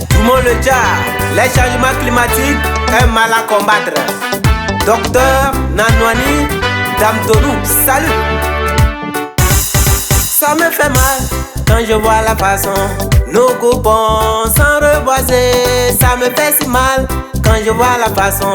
Tout le monde le dit, les changements climatiques, un mal à combattre. Docteur Nanouani Damtonou, salut. Ça me fait mal quand je vois la façon nous coupons sans reboiser. Ça me fait si mal quand je vois la façon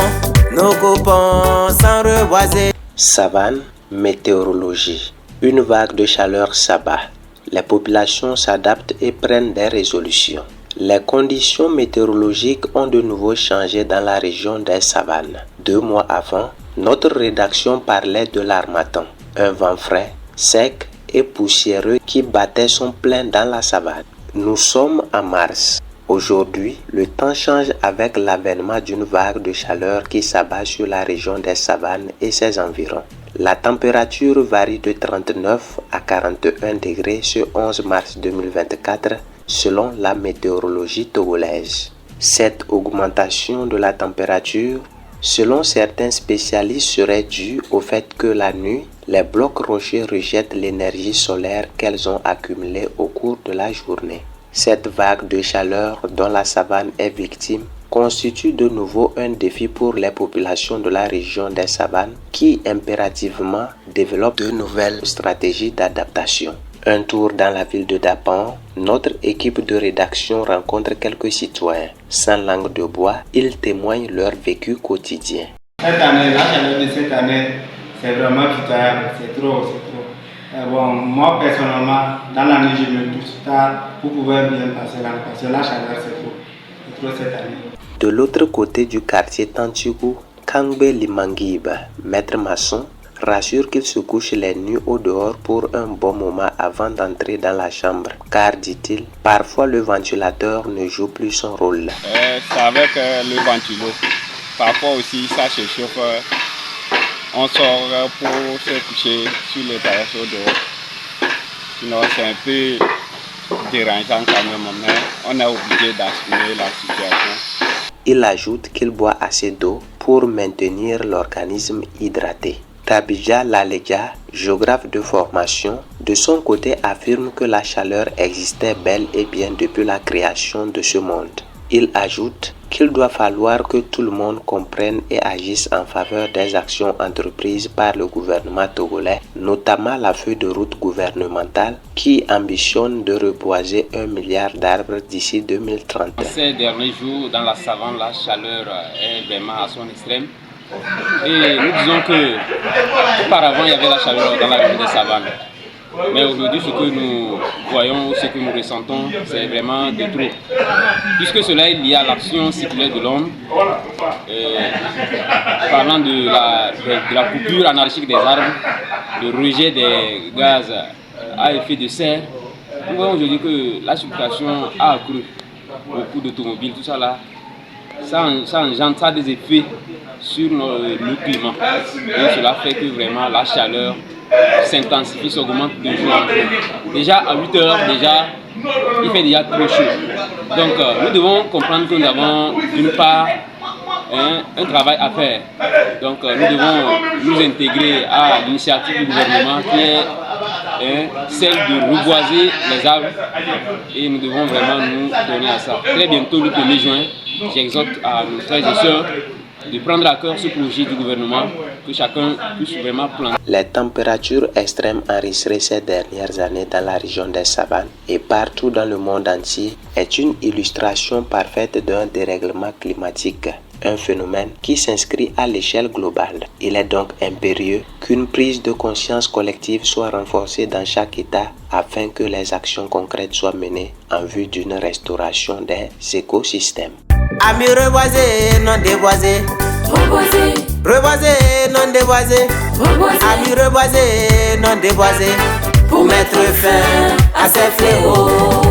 nous coupons sans reboiser. Savane, météorologie. Une vague de chaleur s'abat. Les populations s'adaptent et prennent des résolutions. Les conditions météorologiques ont de nouveau changé dans la région des savanes. 2 mois avant, notre rédaction parlait de l'harmattan, un vent frais, sec et poussiéreux qui battait son plein dans la savane. Nous sommes en mars. Aujourd'hui, le temps change avec l'avènement d'une vague de chaleur qui s'abat sur la région des savanes et ses environs. La température varie de 39 à 41 degrés ce 11 mars 2024 selon la météorologie togolaise. Cette augmentation de la température, selon certains spécialistes, serait due au fait que la nuit, les blocs rocheux rejettent l'énergie solaire qu'elles ont accumulée au cours de la journée. Cette vague de chaleur dont la savane est victime constitue de nouveau un défi pour les populations de la région des savanes qui impérativement développent de nouvelles stratégies d'adaptation. Un tour dans la ville de Dapan, notre équipe de rédaction rencontre quelques citoyens. Sans langue de bois, ils témoignent leur vécu quotidien. Cette année, la chaleur de cette année, c'est vraiment pitoyable, c'est trop. Bon, moi personnellement, dans la nuit, je me touche tard pour pouvoir bien passer là, parce que la chaleur, c'est trop cette année. De l'autre côté du quartier Tantikou, Kangbe Limangiba, maître maçon, rassure qu'il se couche les nuits au dehors pour un bon moment avant d'entrer dans la chambre. Car, dit-il, parfois le ventilateur ne joue plus son rôle. C'est avec le ventilo. Parfois aussi, ça se chauffe. On sort pour se coucher sur les terrasses au dehors. Sinon, c'est un peu dérangeant quand même, mais on est obligé d'assumer la situation. Il ajoute qu'il boit assez d'eau pour maintenir l'organisme hydraté. Tabija Laleja, géographe de formation, de son côté affirme que la chaleur existait bel et bien depuis la création de ce monde. Il ajoute qu'il doit falloir que tout le monde comprenne et agisse en faveur des actions entreprises par le gouvernement togolais, notamment la feuille de route gouvernementale qui ambitionne de reboiser 1 milliard d'arbres d'ici 2030. Ces derniers jours, dans la savane, la chaleur est vraiment à son extrême. Et nous disons que auparavant il y avait la chaleur dans la région des savanes. Mais aujourd'hui, ce que nous voyons, ce que nous ressentons, c'est vraiment de trop. Puisque cela est lié à l'action circulaire de l'homme, parlant de la coupure anarchique des arbres, le rejet des gaz à effet de serre, nous voyons aujourd'hui que la circulation a accru, beaucoup d'automobiles, tout ça là, ça engendre des effets sur le climat. Et cela fait que vraiment la chaleur s'intensifie, s'augmente de jour en jour. Déjà à 8 heures, il fait déjà trop chaud. Donc nous devons comprendre que nous avons d'une part un travail à faire. Donc nous devons nous intégrer à l'initiative du gouvernement qui est celle de reboiser les arbres et nous devons vraiment nous donner à ça. Très bientôt, le 1er juin, j'exhorte à nos frères et sœurs de prendre à cœur ce projet du gouvernement, que chacun puisse vraiment planter. Les températures extrêmes enregistrées ces dernières années dans la région des savanes et partout dans le monde entier est une illustration parfaite d'un dérèglement climatique, un phénomène qui s'inscrit à l'échelle globale. Il est donc impérieux qu'une prise de conscience collective soit renforcée dans chaque État afin que les actions concrètes soient menées en vue d'une restauration des écosystèmes. Amis reboisés, non déboisés. Reboisés, non déboisés. Amis reboisés, non déboisés. Pour mettre fin à ces fléaux.